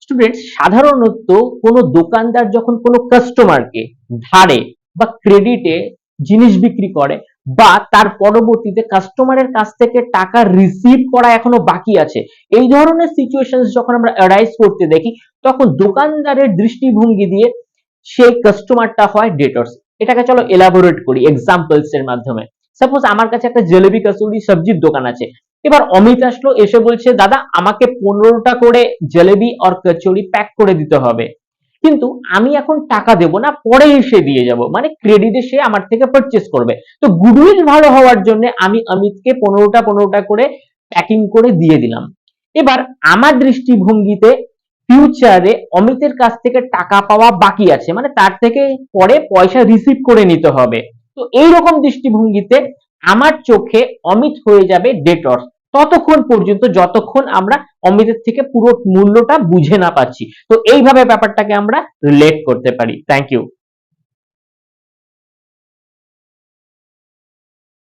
Students, সাধারণত কোনো দোকানদার যখন কোনো কাস্টমারকে ধারে বা ক্রেডিটে জিনিস বিক্রি করে বা তার পরবর্তীতে কাস্টমারের কাছ থেকে টাকা রিসিভ করা এখনো বাকি আছে, এই ধরনের সিচুয়েশনস যখন আমরা অ্যারাইজ করতে দেখি, তখন দোকানদারের দৃষ্টিভঙ্গি দিয়ে সেই কাস্টমারটা হয় ডেটর্স। এটাকে চলো এলাবোরেট করি এক্সাম্পলস এর মাধ্যমে। সাপোজ আমার কাছে একটা জলেবি কচুরি সবজির দোকান আছে। এবার অমিত আসলো, এসে বলছে দাদা আমাকে 15টা করে জলেবি আর কচুরি প্যাক করে দিতে হবে, কিন্তু আমি এখন টাকা দেবো না, পরে এসে দিয়ে যাব, মানে ক্রেডিটে সে আমার থেকে পারচেজ করবে। তো গুডউইল ভালো হওয়ার জন্য আমি অমিতকে 15টা করে প্যাকিং করে দিয়ে দিলাম। এবার আমার দৃষ্টিভঙ্গিতে ফিউচারে অমিতের কাছ থেকে টাকা পাওয়া বাকি আছে, মানে তার থেকে পরে পয়সা রিসিভ করে নিতে হবে। তো এইরকম দৃষ্টিভঙ্গিতে আমার চোখে অমিত হয়ে যাবে ডেটর, ততক্ষণ পর্যন্ত যতক্ষণ আমরা অমিতের থেকে পুরো মূল্যটা বুঝে না পাচ্ছি। তো এইভাবে ব্যাপারটাকে আমরা রিলেট করতে পারি। Thank you.